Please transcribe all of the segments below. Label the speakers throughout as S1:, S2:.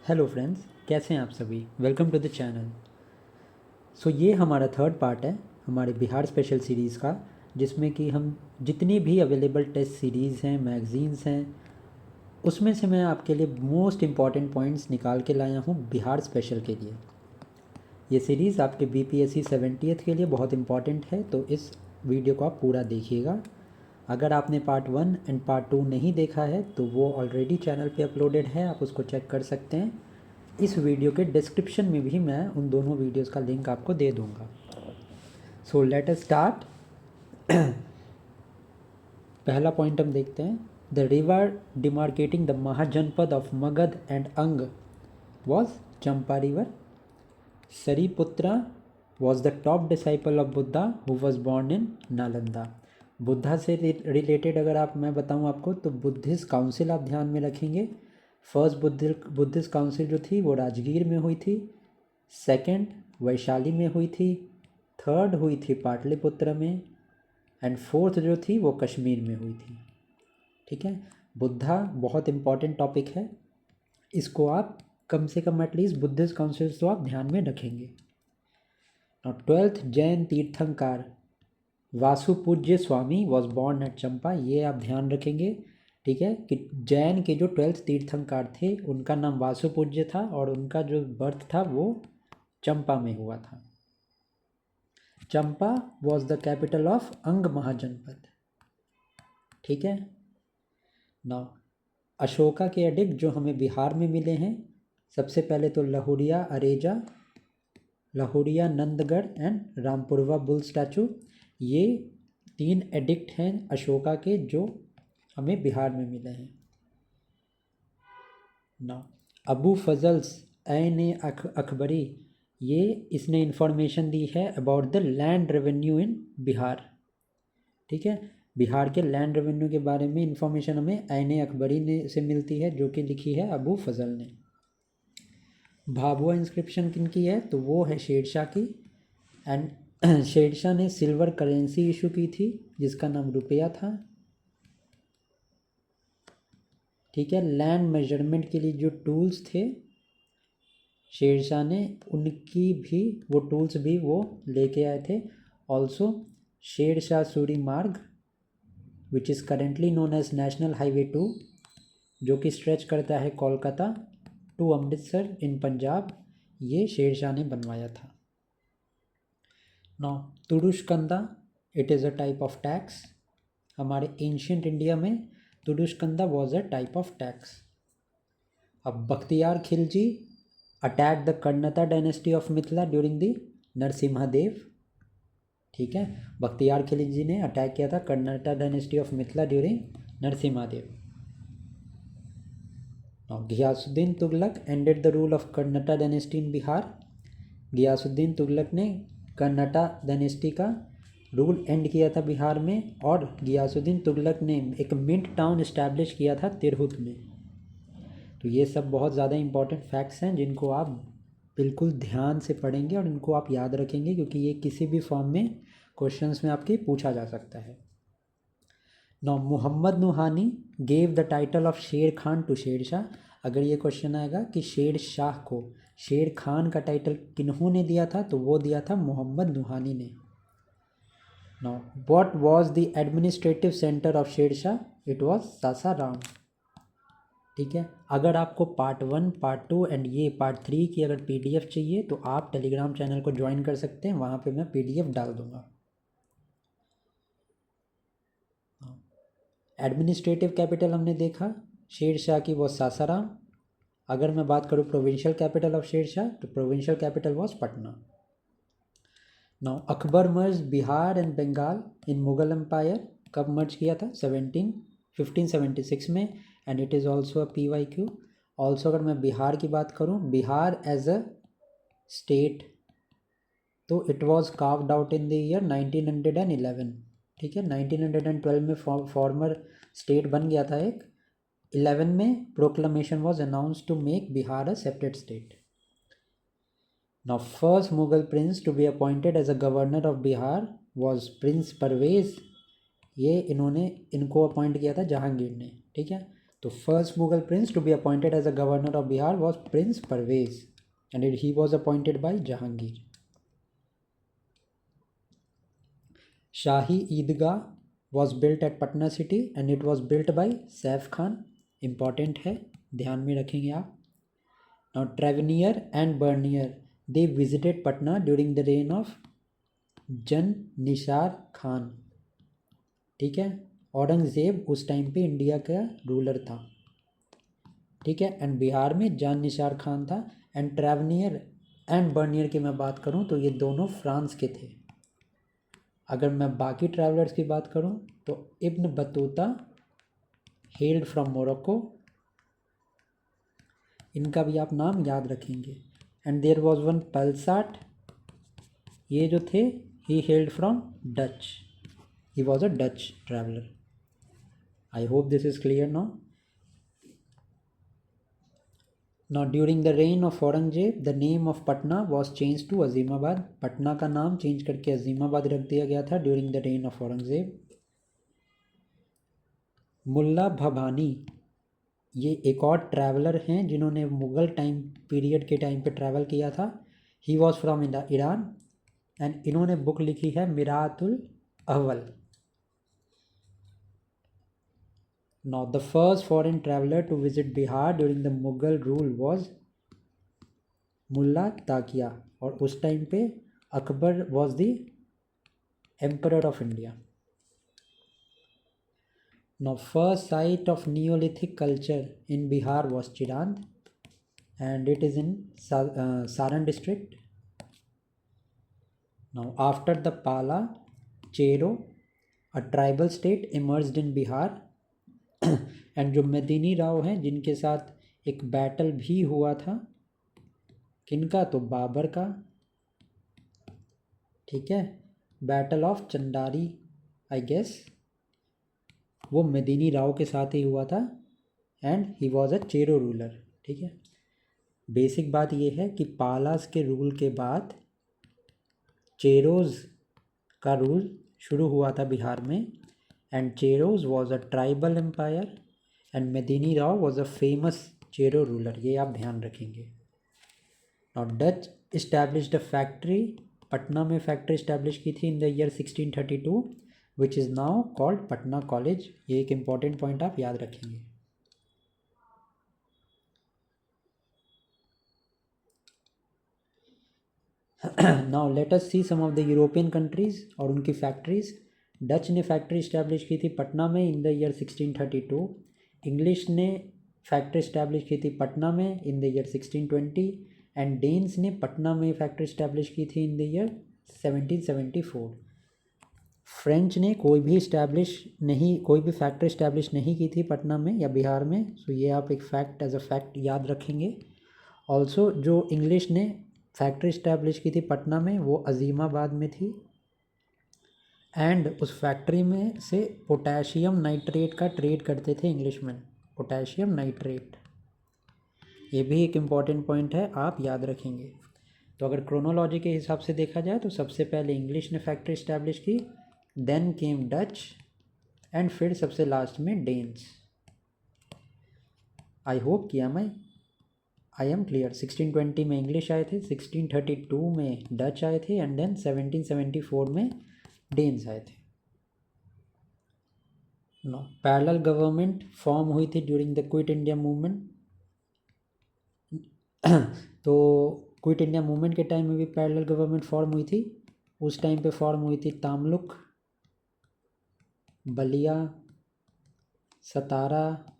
S1: Hello friends, कैसे हैं आप सभी। Welcome to the channel. ये हमारा थर्ड पार्ट है हमारे बिहार स्पेशल सीरीज़ का, जिसमें कि हम जितनी भी अवेलेबल टेस्ट सीरीज़ हैं, मैगज़ीन्स हैं, उसमें से मैं आपके लिए मोस्ट इम्पॉर्टेंट पॉइंट्स निकाल के लाया हूँ बिहार स्पेशल के लिए। ये सीरीज़ आपके बीपीएससी 70th के लिए बहुत इम्पॉर्टेंट है, तो इस वीडियो को आप पूरा देखिएगा। अगर आपने पार्ट 1 एंड पार्ट 2 नहीं देखा है तो वो ऑलरेडी चैनल पे अपलोडेड है, आप उसको चेक कर सकते हैं। इस वीडियो के डिस्क्रिप्शन में भी मैं उन दोनों वीडियोस का लिंक आपको दे दूंगा। So let us start. पहला पॉइंट हम देखते हैं। The river demarcating the Mahajanapada of Magadh and Anga was Champa river. Sariputra was the top disciple of Buddha who was born in Nalanda. Buddha से रिलेटेड अगर मैं बताऊं आपको तो बुद्धिस्ट काउंसिल आप ध्यान में रखेंगे। फर्स्ट बुद्धिस्ट काउंसिल जो थी वो राजगीर में हुई थी, सेकंड वैशाली में हुई थी, थर्ड हुई थी पाटलिपुत्र में, एंड फोर्थ जो थी वो कश्मीर में हुई थी। ठीक है, बुद्धा बहुत इम्पॉर्टेंट टॉपिक है, इसको आप कम से कम एटलीस्ट बुद्धिस्ट काउंसिल्स तो आप ध्यान में रखेंगे। और 12th जैन तीर्थंकर वासुपूज्य स्वामी वॉज बॉर्न एट चंपा, ये आप ध्यान रखेंगे। ठीक है, कि जैन के जो 12th तीर्थंकर थे उनका नाम वासुपूज्य था और उनका जो बर्थ था वो चंपा में हुआ था। चंपा वॉज द कैपिटल ऑफ अंग महाजनपद। ठीक है, नाउ अशोका के एडिक्ट जो हमें बिहार में मिले हैं, सबसे पहले तो Lauriya Areraj, Lauriya Nandangarh and Rampurva bull statue, ये 3 एडिक्ट हैं अशोका के जो हमें बिहार में मिले हैं। ना अबू फजल्स ऐन अकबरी, ये इसने इंफॉर्मेशन दी है about the land revenue in Bihar. ठीक है, बिहार के लैंड रेवेन्यू के बारे में इंफॉर्मेशन हमें ऐन अकबरी ने से मिलती है, जो कि लिखी है अबू फजल ने। भाभुआ इंस्क्रिप्शन किन की है तो वो है शेरशाह की, एंड शेरशाह ने सिल्वर करेंसी इशू की थी जिसका नाम रुपया था। ठीक है, लैंड मेजरमेंट के लिए जो टूल्स थे शेरशाह ने उनकी भी वो टूल्स भी वो लेके आए थे। Also Shershah Suri Marg which is currently known as national highway 2, जो कि स्ट्रेच करता है कोलकाता टू अमृतसर इन पंजाब, ये शेरशाह ने बनवाया था। Now Turushkanda, it is a type of tax. हमारे एंशियंट इंडिया में Turushkanda was a type of tax. अब Bakhtiyar Khilji attack the Karnata dynasty of Mithila during the Narasimhadeva. ठीक है, बख्तियार खिलजी ने अटैक किया था Karnata dynasty of Mithila during Narasimhadeva. Ghiyasuddin Tughlaq ended the rule of Karnata dynasty in Bihar. Ghiyasuddin Tughlaq ने कर्णता डायनेस्टी का रूल एंड किया था बिहार में, और गियासुद्दीन तुगलक ने एक मिंट टाउन इस्टेब्लिश किया था तिरहुत में। तो ये सब बहुत ज़्यादा इंपॉर्टेंट फैक्ट्स हैं जिनको आप बिल्कुल ध्यान से पढ़ेंगे और इनको आप याद रखेंगे, क्योंकि ये किसी भी फॉर्म में क्वेश्चंस में आपके पूछा जा सकता है। Now Mohammad Nuhani gave the title of Sher Khan to Sher Shah. अगर ये क्वेश्चन आएगा कि शेर शाह को शेर खान का टाइटल किन्होंने दिया था तो वो दिया था मोहम्मद नुहानी ने। Now what was the administrative centre of Shershah, it was Sasaram. ठीक है, अगर आपको पार्ट 1, पार्ट 2 एंड ये पार्ट 3 की अगर पीडीएफ चाहिए तो आप टेलीग्राम चैनल को ज्वाइन कर सकते हैं, वहाँ पे मैं पीडीएफ डाल दूँगा। एडमिनिस्ट्रेटिव कैपिटल हमने देखा शेरशाह की वो सासाराम। अगर मैं बात करूँ प्रोविंशियल कैपिटल ऑफ शेरशाह तो provincial capital was Patna. Now Akbar merge Bihar and Bengal in Mughal empire, कब मर्ज किया था? 1576 में, and it is also a PYQ। Also अगर मैं बिहार की बात करूँ, बिहार एज अ स्टेट तो it was carved out in the year 1911। ठीक है, 1912 में फॉर्मर स्टेट बन गया था एक। 11 में proclamation was announce to make Bihar a separate state. Now first Mughal prince to be appointed as a governor of Bihar was prince Parvez. ये इनको अपॉइंट किया था जहांगीर ने। ठीक है, तो first Mughal prince to be appointed as a governor of Bihar was prince Parvez and he was appointed by Jahangir. Shahi Idgah was built at Patna city and it was built by Saif Khan. Important है, ध्यान में रखेंगे आप. Now Tavernier and Bernier they visited Patna during the reign of Jan Nisar Khan. ठीक है, औरंगज़ेब उस time पे India का रूलर था. ठीक है, एंड बिहार में जान निसार खान था. एंड ट्रेवनियर एंड बर्नियर की मैं बात करूं तो ये दोनों फ्रांस के थे. अगर मैं बाकी ट्रैवलर्स की बात करूं तो Ibn Battuta held from Morocco. इनका भी आप नाम याद रखेंगे. एंड देयर वॉज वन पल्साट, ये जो थे he held from Dutch. He was a Dutch traveller. I hope this is clear now. Now during the reign of Aurangzeb the name of Patna was changed to Azimabad. Patna का नाम change करके अजीमाबाद रख दिया गया था during the reign of Aurangzeb. मुल्ला भवानी, ये एक और ट्रैवलर हैं जिन्होंने मुग़ल टाइम पीरियड के टाइम पे ट्रैवल किया था. He was from Iran and इन्होंने बुक लिखी है मिरातुल अव्वल. Now the first foreign traveler to visit Bihar during the Mughal rule was मुल्ला ताकिया. और उस टाइम पे Akbar was the emperor of India. Now first site of Neolithic culture in Bihar was Chirand and it is in Saran district. Now after the Pala, Chero, a tribal state emerged in Bihar. And जो मेदिनी राव हैं जिनके साथ एक battle भी हुआ था, किनका, तो बाबर का. ठीक है, बैटल ऑफ चंडारी आई गेस, वो मेदिनी राव के साथ ही हुआ था and he was a Chero ruler. ठीक है, बेसिक बात ये है कि पालास के रूल के बाद चेरोज़ का रूल शुरू हुआ था बिहार में. And Cheros was a tribal empire and Medini Rao was a famous Chero ruler. ये आप ध्यान रखेंगे. Now Dutch established a factory, Patna में फैक्ट्री इस्टेब्लिश की थी in the year 1632 which is now called Patna College. ये एक इम्पॉर्टेंट पॉइंट आप याद रखेंगे. Now let us see some of the European countries और उनकी फैक्ट्रीज. डच ने फैक्ट्री इस्टेब्लिश की थी पटना में इन द ईयर 1632. इंग्लिश ने फैक्ट्री इस्टेब्लिश की थी पटना में in the year 1620 and Danes ने पटना में फैक्ट्री इस्टेब्लिश की थी इन द ईयर 1774. फ्रेंच ने कोई भी फैक्ट्री इस्टेब्लिश नहीं की थी पटना में या बिहार में. सो ये आप एक फैक्ट एज अ फैक्ट याद रखेंगे. ऑल्सो जो इंग्लिश ने फैक्ट्री इस्टेब्लिश की थी पटना में वो अजीमाबाद में थी एंड उस फैक्ट्री में से पोटेशियम नाइट्रेट का ट्रेड करते थे इंग्लिशमैन. पोटेशियम नाइट्रेट, ये भी एक इम्पॉर्टेंट पॉइंट है, आप याद रखेंगे. तो अगर क्रोनोलॉजी के हिसाब से देखा जाए तो सबसे पहले इंग्लिश ने फैक्ट्री इस्टेब्लिश की, देन केम डच एंड फिर सबसे लास्ट में डेन्स. आई होप किया मैं आई एम क्लियर. 1620 में इंग्लिश आए थे, 1632 में डच आए थे एंड देन 1774 में डेन्स आए थे. नो पैरेलल गवर्नमेंट फॉर्म हुई थी during the quit India movement. तो क्विट इंडिया मूवमेंट के टाइम में भी पैरेलल गवर्नमेंट फॉर्म हुई थी. उस टाइम पे फॉर्म हुई थी तामलुक, बलिया, सतारा.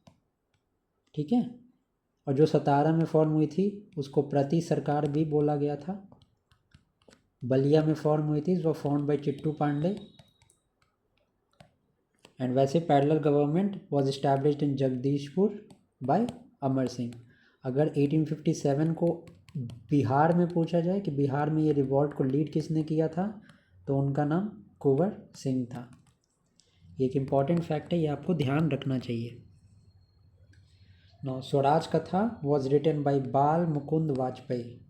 S1: ठीक है, और जो सतारा में फॉर्म हुई थी उसको प्रति सरकार भी बोला गया था. बलिया में फॉर्म हुई थी वो form by Chittu Pandey. And वैसे parallel government was established in Jagdishpur by Amar Singh. अगर 1857 को बिहार में पूछा जाए कि बिहार में ये रिवॉल्ट को लीड किसने किया था तो उनका नाम कुंवर सिंह था. ये एक इम्पॉर्टेंट फैक्ट है, ये आपको ध्यान रखना चाहिए. नो स्वराज कथा वॉज रिटन बाय बाल Mukund Vajpayee.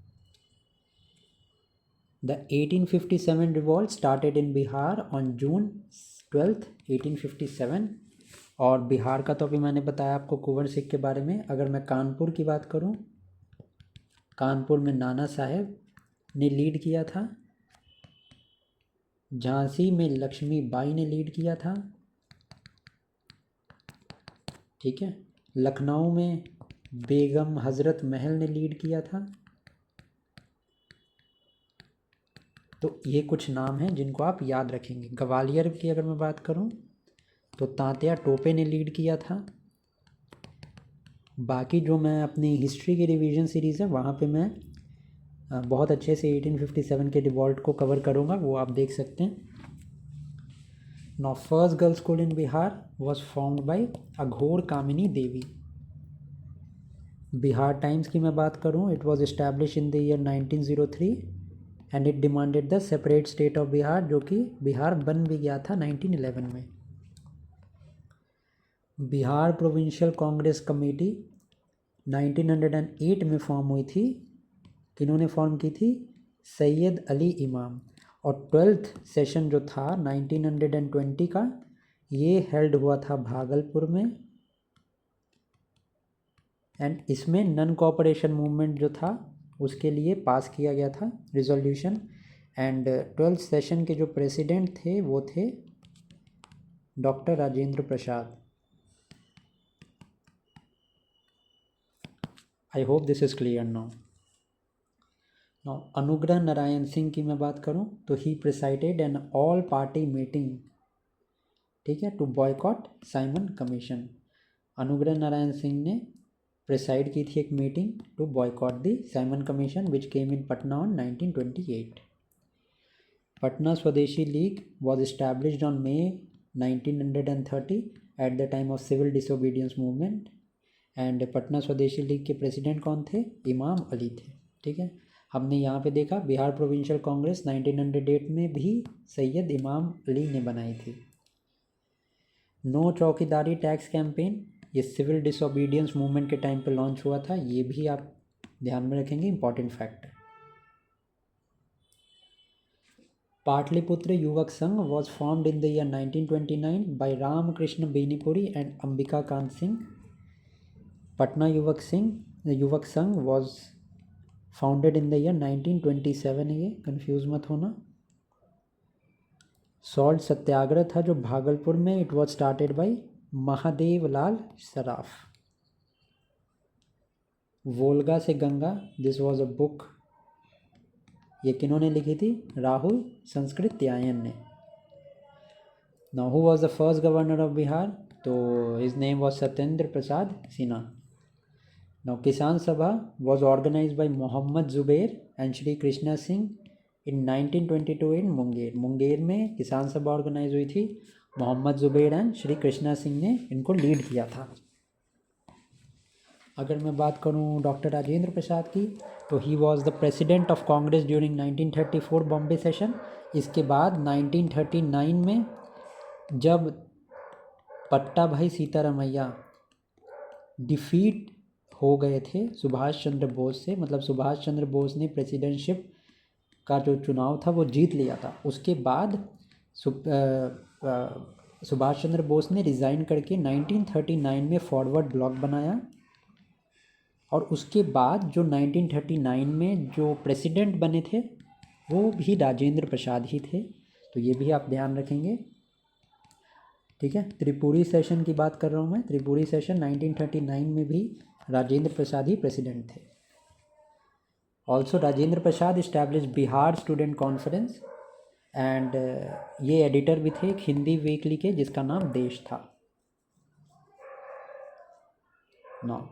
S1: The 1857 revolt started in Bihar on June 12th, 1857 और बिहार का तो अभी मैंने बताया आपको कुंवर सिंह के बारे में। अगर मैं कानपुर की बात करूं, कानपुर में नाना साहेब ने लीड किया था। झांसी में लक्ष्मीबाई ने लीड किया था। ठीक है। लखनऊ में बेगम हज़रत महल ने लीड किया था। तो ये कुछ नाम हैं जिनको आप याद रखेंगे। ग्वालियर की अगर मैं बात करूं तो तात्या टोपे ने लीड किया था। बाकी जो मैं अपनी हिस्ट्री की रिवीजन सीरीज़ है वहाँ पे मैं बहुत अच्छे से 1857 के रिवॉल्ट को कवर करूँगा, वो आप देख सकते हैं। Now first girls school in Bihar was formed by Aghor Kamini Devi. Bihar Times की मैं बात करूँ, it was establish in the year 1903 and it demanded the separate state of Bihar, जो कि बिहार बन भी गया था 1911 में। बिहार प्रोविंशियल कांग्रेस कमेटी 1908 में फॉर्म हुई थी। किन्होंने फॉर्म की थी? सैयद अली इमाम। और 12th सेशन जो था 1920 का, ये हेल्ड हुआ था भागलपुर में। एंड इसमें नन कोऑपरेशन मूवमेंट जो था उसके लिए पास किया गया था रिजोल्यूशन। एंड 12th सेशन के जो प्रेसिडेंट थे वो थे doctor Rajendra Prasad. I hope this is clear now. Anugrah Narayan Singh की मैं बात करूं तो he presided an all party meeting, ठीक है, टू बॉयकॉट साइमन कमीशन। अनुग्रह नारायण सिंह ने प्रिसाइड की थी एक meeting to boycott the Simon Commission which came in Patna on 1928। Patna Swadeshi league was established on May 1930 at the time of civil disobedience movement। And Patna Swadeshi league के president कौन थे? इमाम अली थे। ठीक है। हमने यहाँ पे देखा बिहार प्रोविंशियल कांग्रेस 1908 में भी सैयद इमाम अली ने बनाई थी। नो चौकीदारी टैक्स कैंपेन, ये सिविल डिसोबीडियंस मूवमेंट के टाइम पे लॉन्च हुआ था, ये भी आप ध्यान में रखेंगे, इंपॉर्टेंट फैक्ट है। Pataliputra Yuvak Sangh was formed in the year 1929 by Ramkrishna Benipuri and Ambika Kant Singh. Patna Yuvak Sangh was founded in the year 1927 है, ये कंफ्यूज मत होना। सॉल्ट सत्याग्रह था जो भागलपुर में, it was started by Mahadev Lal Saraf. Volga से Ganga, this was a book, ये किन्होंने लिखी थी? राहुल संस्कृत्यायन ने। Now who was the first governor of Bihar? तो his name was Satyendra Prasad Sinha. Now Kisan Sabha was organized by Mohammad Zubair and Shri Krishna Singh in 1922 in Munger. Munger में किसान सभा ऑर्गेनाइज हुई थी, मोहम्मद जुबैर एंड श्री कृष्णा सिंह ने इनको लीड किया था। अगर मैं बात करूं डॉक्टर राजेंद्र प्रसाद की, तो he was the president of Congress during 1934 Bombay session. इसके बाद 1939 में जब पट्टा भाई सीतारामैया डिफीट हो गए थे सुभाष चंद्र बोस से, मतलब सुभाष चंद्र बोस ने प्रेसिडेंटशिप का जो चुनाव था वो जीत लिया था, उसके बाद सुभाष चंद्र बोस ने रिज़ाइन करके 1939 में फॉरवर्ड ब्लॉक बनाया। और उसके बाद जो 1939 में जो प्रेसिडेंट बने थे वो भी राजेंद्र प्रसाद ही थे, तो ये भी आप ध्यान रखेंगे। ठीक है। त्रिपुरी सेशन की बात कर रहा हूँ मैं, त्रिपुरी सेशन 1939 में भी राजेंद्र प्रसाद ही प्रेसिडेंट थे। Also Rajendra Prasad establish Bihar student conference and ये एडिटर भी थे एक हिंदी वीकली के जिसका नाम देश था।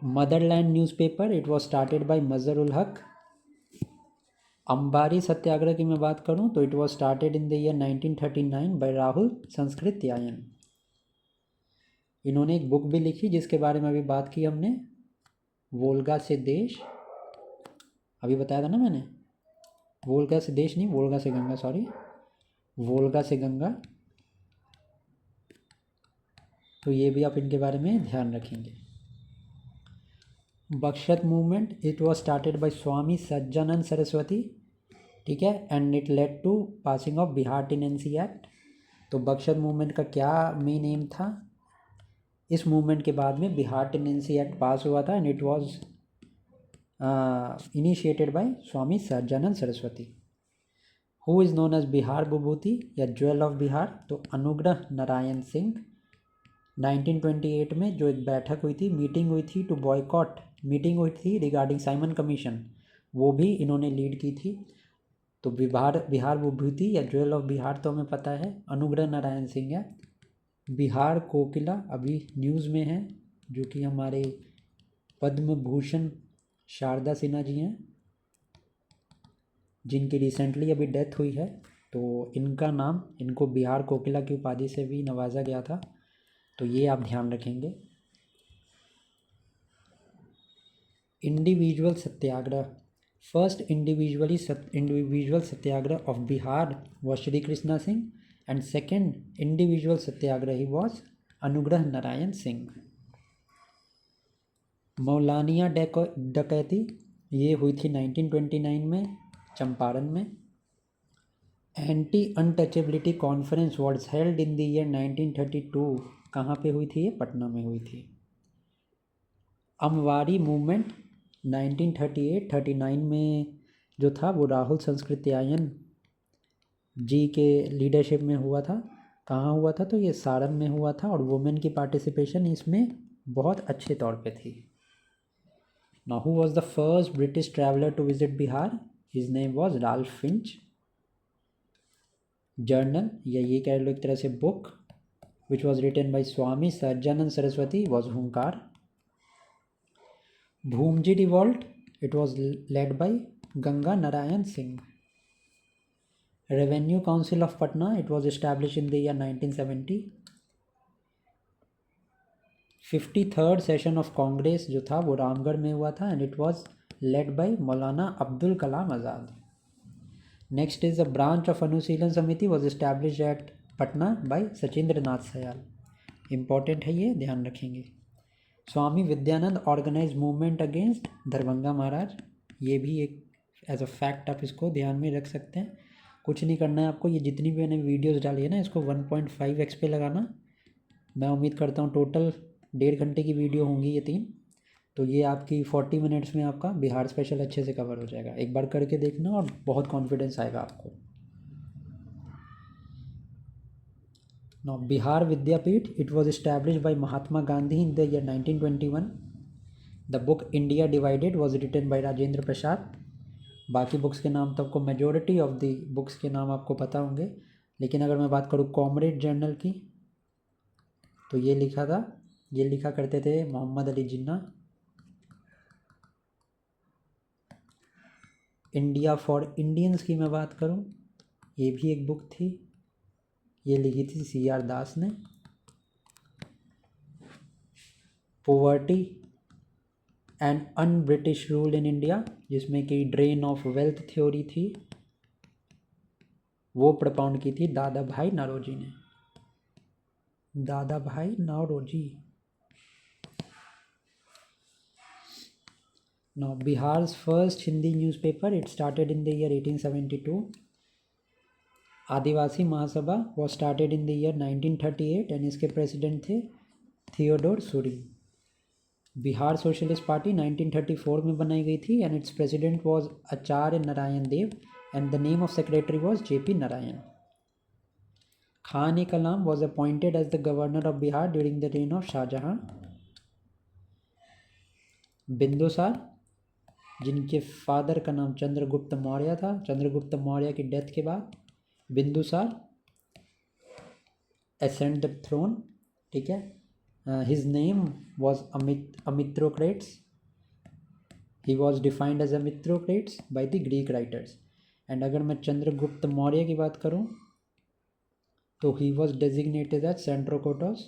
S1: Motherland newspaper, it was started bye मजर उल हक। अंबारी सत्याग्रह की मैं बात करूं तो it was started in the year 1939 by Rahul Sankrityayan. इन्होंने एक बुक भी लिखी जिसके बारे में अभी बात की हमने, वोल्गा से देश, अभी बताया था ना मैंने, वोल्गा से देश नहीं, वोल्गा से गंगा, सॉरी, वोल्गा से गंगा। तो ये भी आप इनके बारे में ध्यान रखेंगे। Bakasht movement, it was started by Swami Sahajanand Saraswati, ठीक है, and it led to passing of Bihar tenancy act. तो बक्सत मूवमेंट का क्या मेन एम था? इस मूवमेंट के बाद में बिहार टेंडेंसी एक्ट पास हुआ था and it was initiated by Swami Sahajanand Saraswati. Who is known as Bihar Vibhuti या ज्वेल ऑफ बिहार? तो अनुग्रह नारायण सिंह। 1928 में जो एक बैठक हुई थी, मीटिंग हुई थी टू बॉयकॉट, मीटिंग हुई थी रिगार्डिंग साइमन कमीशन, वो भी इन्होंने लीड की थी। तो बिहार विभूति या ज्वेल ऑफ बिहार तो हमें पता है अनुग्रह नारायण सिंह है। बिहार कोकिला अभी न्यूज़ में है, जो कि हमारे पद्म भूषण शारदा सिन्हा जी हैं, जिनकी रिसेंटली अभी डेथ हुई है। तो इनका नाम, इनको बिहार कोकिला की उपाधि से भी नवाजा गया था, तो ये आप ध्यान रखेंगे। Individual Satyagraha, first individual Satyagraha of Bihar was Shri Krishna Singh and second individual Satyagrahi was अनुग्रह नारायण सिंह। मौलानिया डकैती, ये हुई थी 1929 में चंपारण में। Anti untouchability conference was held in the year 1932, कहाँ पे हुई थी? ये पटना में हुई थी। अमवारी मूवमेंट 1938-39 में जो था वो राहुल संस्कृत्यायन जी के लीडरशिप में हुआ था। कहाँ हुआ था? तो ये सारण में हुआ था और वुमेन की पार्टिसिपेशन इसमें बहुत अच्छे तौर पे थी। Now who was the first British traveller to visit Bihar? His name was Ralph Finch. Journal या ये कह लो एक तरह से book which was written by Swami Sahajanand Saraswati was Hunkar. Bhumij revolt, it was led by Ganga Narayan Singh. Revenue council of Patna, it was establish in the year 1970। 53rd session of Congress जो था वो रामगढ़ में हुआ था and it was led by Maulana Abdul Kalam Azad. Next is a branch of Anushilan Samiti was establish at Patna by Sachindra Nath Sanyal. Important है ये, ध्यान रखेंगे। Swami Vidyanand organize movement against Darbhanga Maharaj, ये भी एक एज अ फैक्ट आप इसको ध्यान में रख सकते हैं। कुछ नहीं करना है आपको, ये जितनी भी मैंने वीडियोस डाली है ना इसको 1.5x पे लगाना। मैं उम्मीद करता हूँ टोटल 1.5 घंटे की वीडियो होंगी ये 3, तो ये आपकी 40 मिनट्स में आपका बिहार स्पेशल अच्छे से कवर हो जाएगा। एक बार करके देखना और बहुत कॉन्फिडेंस आएगा आपको। Now Bihar Vidyapeeth, it was established by Mahatma Gandhi in the year 1921. The book India Divided was written by Rajendra Prasad. बाकी बुक्स के नाम तो आपको मेजोरिटी ऑफ द बुक्स के नाम आपको पता होंगे, लेकिन अगर मैं बात करूँ कॉमरेड जर्नल की तो ये लिखा करते थे Mohammad Ali Jinnah. India for Indians की मैं बात करूँ, ये भी एक बुक थी, ये लिखी थी CR दास ने। Poverty and un British rule in India, जिसमें कि ड्रेन ऑफ वेल्थ थ्योरी थी, वो प्रपाउंड की थी दादा भाई नौरोजी ने। दादा भाई Naoroji. Now Bihar's first Hindi newspaper, it started in the year 1872. Adivasi Mahasabha was started in the year 1938 and इसके प्रेसिडेंट थे Theodore Suri. Bihar socialist party 1934 में बनाई गई थी and its president was Acharya Narayan Dev and the name of secretary was JP Narayan. Khan e Kalam was appointed as the governor of Bihar during the reign of Shahjahan. Bindusara, जिनके father का नाम चंद्रगुप्त मौर्य था, चंद्रगुप्त मौर्य की डेथ के बाद बिंदुसार ascend the throne, ठीक है। his name was Amythrocrates. he was defined as Amythrocrates by the Greek writers. and अगर मैं चंद्रगुप्त मौर्य की बात करूं तो he was designated as Centrocotos,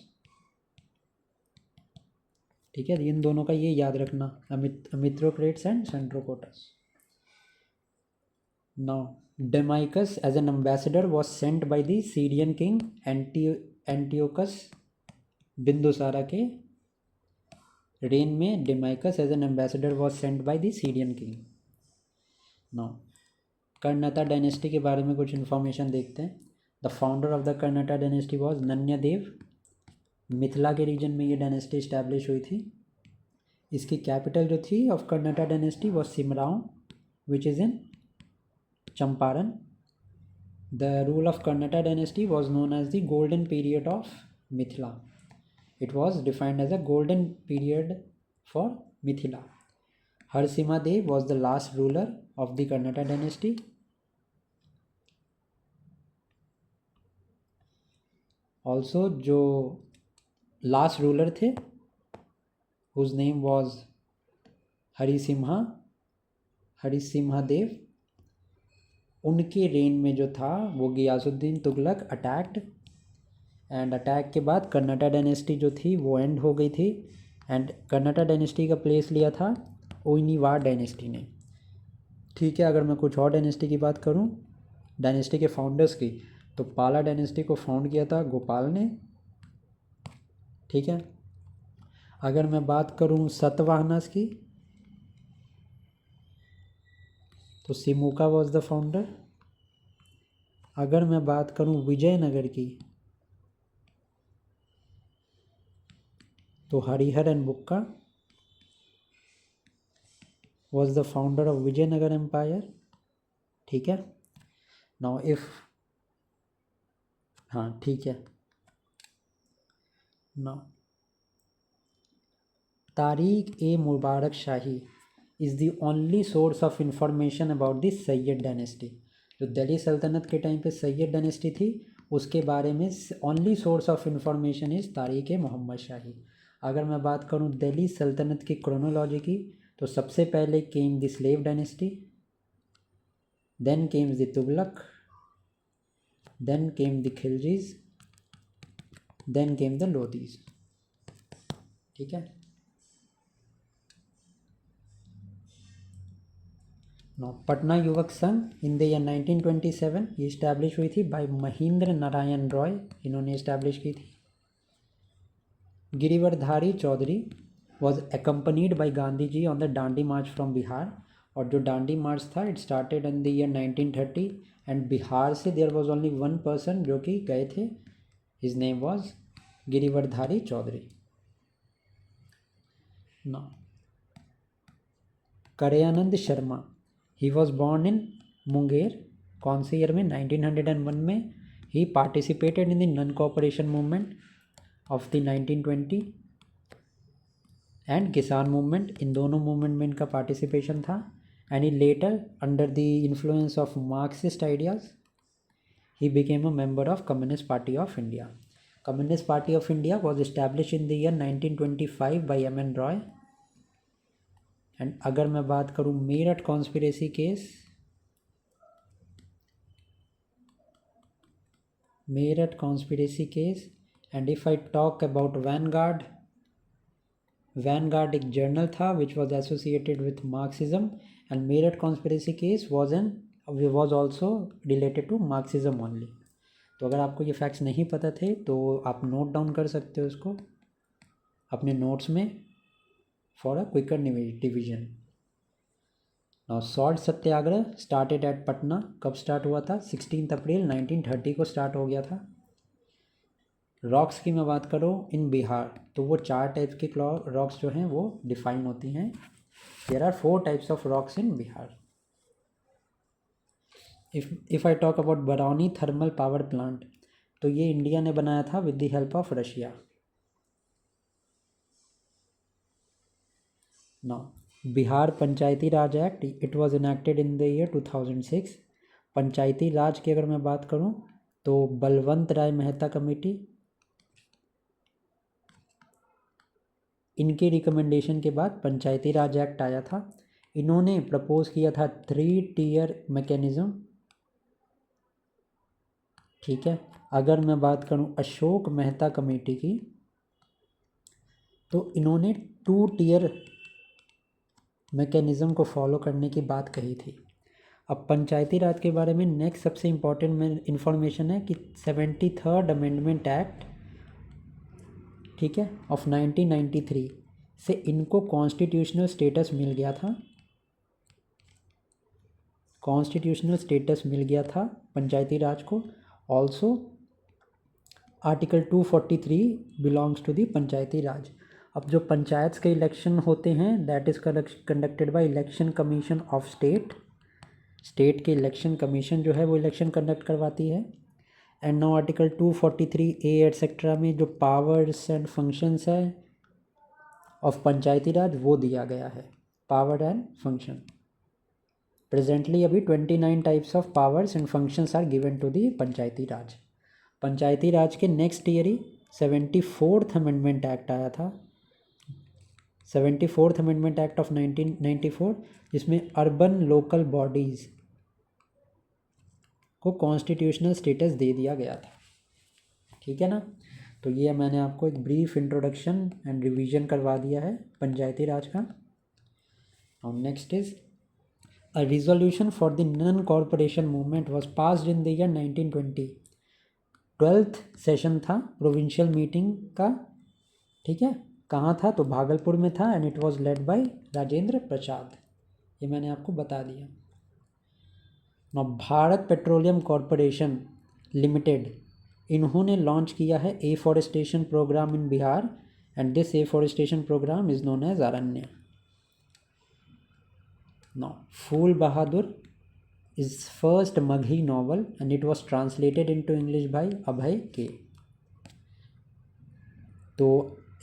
S1: ठीक है। इन दोनों का ये याद रखना, Amythrocrates and Centrocotos. Now Demicus as an ambassador was sent by the Syrian king Antiochus। Bindusara के रेन में Demicus as an ambassador was sent by the Syrian king. Now Karnata dynasty के बारे में कुछ इन्फॉर्मेशन देखते हैं। The founder of the Karnata dynasty was Nanyadeva. Mithila के region में ये डायनेस्टी इस्टेब्लिश हुई थी। इसकी कैपिटल जो थी of Karnata dynasty was Simraon which is in Champaran. The rule of Karnataka dynasty was known as the golden period of Mithila. It was defined as a golden period for Mithila. Harsimha Dev was the last ruler of the Karnataka dynasty. Also, जो last ruler थे whose name was Harisimha Dev, उनके reign में जो था वो Ghiyasuddin Tughlaq attacked, and attack के बाद Karnataka dynasty जो थी वो एंड हो गई थी। एंड कर्नाटक डायनेस्टी का प्लेस लिया था ओइनीवाड़ डायनेस्टी ने। ठीक है, अगर मैं कुछ और डायनेस्टी की बात करूं, डायनेस्टी के फाउंडर्स की, तो पाला डायनेस्टी को फाउंड किया था गोपाल ने। ठीक है, अगर मैं बात करूं सतवाहनास की, तो सिमुका वॉज द फाउंडर। अगर मैं बात करूं विजयनगर की, तो Harihara and Bukka was the founder of Vijayanagara empire. ठीक है, नाउ इफ हाँ ठीक है, now Tarikh e Mubarak Shahi is the only source of information about the Sayyid dynasty. जो दिल्ली सल्तनत के टाइम पे सैयद डायनेस्टी थी, उसके बारे में only source of information is Tarikh e Mohammad Shahi. अगर मैं बात करूं दिल्ली सल्तनत की क्रोनोलॉजी की, तो सबसे पहले came the slave dynasty, then came the Tughlaq, then came the Khiljis, then came the Lodhis. ठीक है, नो पटना युवक संघ इन द ईयर 1927 ये इस्टेब्लिश हुई थी बाय महेंद्र नारायण रॉय, इन्होंने इस्टेब्लिश की थी। Girivardhari Chaudhary was accompanied by Gandhi ji on the Dandi march from Bihar. और जो डांडी मार्च था it started in the year 1930, and Bihar से there was only one person जो कि गए थे, his name was Girivardhari Chaudhary. Now Karyanand Sharma, he was born in Munger. कौन से ईयर में? 1901 में। He participated in the non cooperation movement of the 1920 and किसान मूवमेंट, इन दोनों मूवमेंट में इनका पार्टिसिपेशन था। And he later under the influence of Marxist ideas he became a member of Communist Party of India. Communist Party of India was establish in the year 1925 by M N Roy. And अगर मैं बात करूं Meerut conspiracy case, and if I talk about vanguard एक जर्नल था which was associated with Marxism, and Meerut conspiracy case was also related to Marxism only. तो अगर आपको ये फैक्ट्स नहीं पता थे तो आप नोट डाउन कर सकते हो इसको अपने नोट्स में for a quicker division. Now salt Satyagraha started at Patna. कब स्टार्ट हुआ था? 16 अप्रैल 1930 को स्टार्ट हो गया था। रॉक्स की मैं बात करूँ इन बिहार, तो वो 4 टाइप्स की रॉक्स जो हैं वो डिफाइन होती हैं। There are 4 types of rocks in Bihar. If I talk about Barauni thermal power plant, तो ये इंडिया ने बनाया था with the help of Russia. Now Bihar Panchayati Raj act, it was enacted in the year 2006। Panchayati Raj की अगर मैं बात करूं तो बलवंत राय मेहता कमेटी, इनके रिकमेंडेशन के बाद पंचायती राज एक्ट आया था। इन्होंने प्रपोज किया था 3 टियर मैकेनिज़्म। ठीक है, अगर मैं बात करूं अशोक मेहता कमेटी की, तो इन्होंने 2 टियर मैकेनिज़्म को फॉलो करने की बात कही थी। अब पंचायती राज के बारे में नेक्स्ट सबसे इम्पॉर्टेंट में इन्फॉर्मेशन है कि 73rd अमेंडमेंट एक्ट, ठीक है, ऑफ 1993 से इनको कॉन्स्टिट्यूशनल स्टेटस मिल गया था। कॉन्स्टिट्यूशनल स्टेटस मिल गया था पंचायती राज को। Also article 243 belongs to the Panchayati Raj. अब जो पंचायत के इलेक्शन होते हैं that is conducted by election commission of state. State के इलेक्शन कमीशन जो है वो इलेक्शन कंडक्ट करवाती है। And now article 243A etcetera में जो पावर्स एंड फंक्शंस है ऑफ पंचायती राज वो दिया गया है, पावर एंड फंक्शन। प्रेजेंटली अभी 29 types of powers and functions are given to the Panchayati Raj. Panchayati Raj के नेक्स्ट ईयर ही 74th अमेंडमेंट एक्ट आया था, 74th अमेंडमेंट एक्ट ऑफ 1994, जिसमें अर्बन लोकल बॉडीज़ को कॉन्स्टिट्यूशनल स्टेटस दे दिया गया था। ठीक है ना। तो ये मैंने आपको एक ब्रीफ इंट्रोडक्शन एंड रिवीजन करवा दिया है पंचायती राज का। और next is a resolution for the non corporation movement was passed in the year 1920। 12th session था प्रोविंशियल मीटिंग का। ठीक है, कहाँ था तो भागलपुर में था and it was led by Rajendra Prasad. ये मैंने आपको बता दिया। ना भारत पेट्रोलियम कॉरपोरेशन लिमिटेड, इन्होंने लॉन्च किया है afforestation programme in Bihar and this afforestation programme is known as Aranya. Now, Fool Bahadur is first Maghi novel and it was translated into English by Abhay K. तो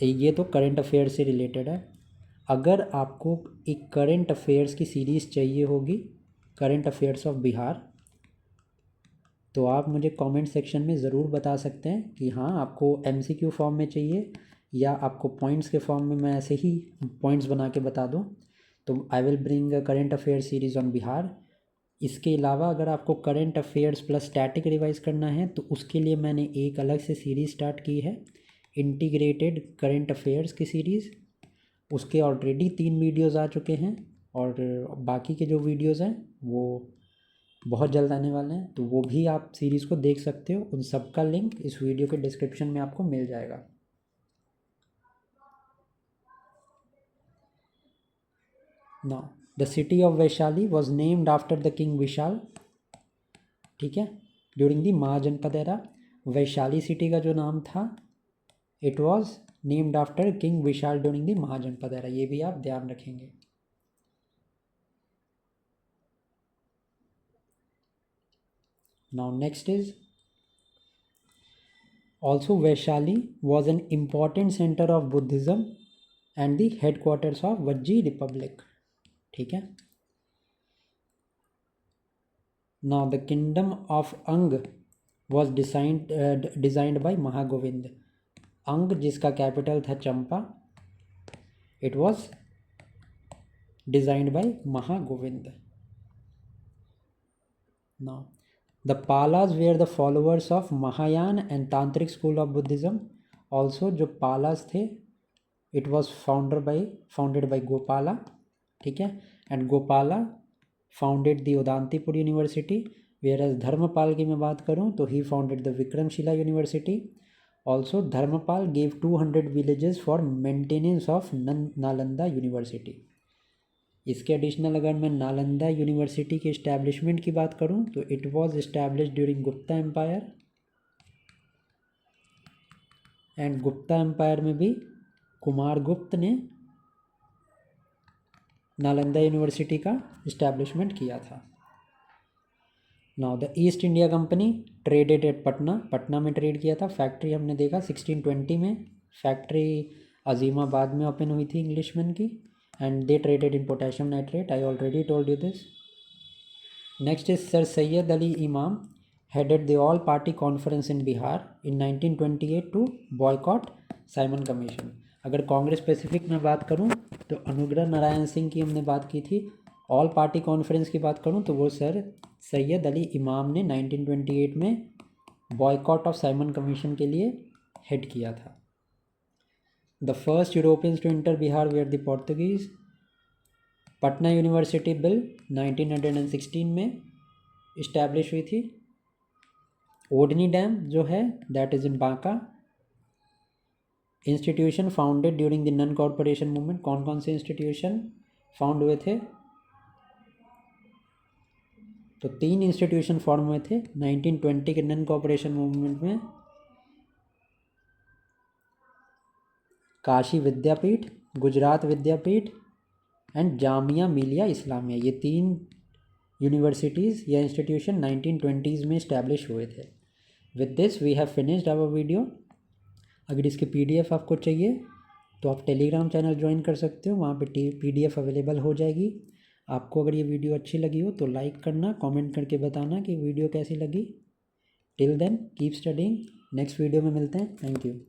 S1: ये तो करंट अफेयर से related है। अगर आपको एक करंट अफेयर्स की series चाहिए होगी, करंट अफेयर्स ऑफ बिहार, तो आप मुझे कमेंट सेक्शन में ज़रूर बता सकते हैं कि हाँ आपको MCQ फॉर्म में चाहिए या आपको पॉइंट्स के फॉर्म में मैं ऐसे ही पॉइंट्स बना के बता दूँ। तो I will bring a current affair series on Bihar. इसके अलावा अगर आपको current affairs plus static revise करना है तो उसके लिए मैंने एक अलग से सीरीज़ स्टार्ट की है, इंटीग्रेटेड करंट अफेयर्स की सीरीज़। उसके ऑलरेडी 3 वीडियोज़ आ चुके हैं और बाकी के जो वीडियोज़ हैं वो बहुत जल्द आने वाले हैं, तो वो भी आप सीरीज़ को देख सकते हो। उन सब का लिंक इस वीडियो के डिस्क्रिप्शन में आपको मिल जाएगा। Now, the city of Vaishali was named after the king Vishal। ठीक है, during the Mahajanapada era Vaishali city का जो नाम था it was named after king Vishal during the Mahajanapada era. ये भी आप ध्यान रखेंगे। Now next is also Vaishali was an important centre of Buddhism and the headquarters of Vajji republic. ठीक है। Now the kingdom of Anga was designed by Mahagovind. Anga जिसका कैपिटल था Champa, it was designed by Mahagovind. Now the Palas where the followers of Mahayana and tantric school of Buddhism. Also जो पालाज थे it was founded by Gopala. ठीक है, and Gopala founded the Odantapuri university, whereas Dharmapal की मैं बात करूं तो he founded the Vikramshila university. Also Dharmapal gave 200 villages for maintenance of Nalanda university. इसके एडिशनल अगर मैं नालंदा यूनिवर्सिटी के इस्टेब्लिशमेंट की बात करूं तो it was establish during Gupta empire, and Gupta empire में भी कुमार गुप्त ने नालंदा यूनिवर्सिटी का इस्टेब्लिशमेंट किया था। Now the East India company traded at Patna, Patna में ट्रेड किया था। फैक्ट्री हमने देखा 1620 में फैक्ट्री अजीमाबाद में ओपन हुई थी इंग्लिशमैन की, and they traded in potassium nitrate. I already told you this. Next is sir Syed Ali Imam headed the all party conference in Bihar in 1928 to boycott Simon Commission. अगर कांग्रेस स्पेसिफिक में बात करूं तो अनुग्रह नारायण सिंह की हमने बात की थी। ऑल पार्टी कॉन्फ्रेंस की बात करूं तो वो सर सैयद अली इमाम ने 1928 में बॉयकॉट ऑफ साइमन कमीशन के लिए हेड किया था। The first Europeans to enter Bihar were the Portuguese. Patna university बिल 1916 में इस्टेब्लिश हुई थी। ओडनी डैम जो है that is in Banka. Institution founded during the non corporation movement. कौन कौन से इंस्टीट्यूशन फाउंड हुए थे तो 3 इंस्टीट्यूशन फॉर्म हुए थे 1920 के नॉन कॉरपोरेशन मूवमेंट में। काशी विद्यापीठ, गुजरात विद्यापीठ एंड जामिया मिलिया इस्लामिया। ये 3 यूनिवर्सिटीज़ या इंस्टीट्यूशन 1920s में इस्टेब्लिश हुए थे। With this we have finished our video. अगर इसकी PDF आपको चाहिए तो आप टेलीग्राम चैनल ज्वाइन कर सकते हो, वहाँ पे PDF अवेलेबल हो जाएगी। आपको अगर ये वीडियो अच्छी लगी हो तो लाइक करना, कमेंट करके बताना कि वीडियो कैसी लगी। Till then keep studying. Next video में मिलते हैं। Thank you.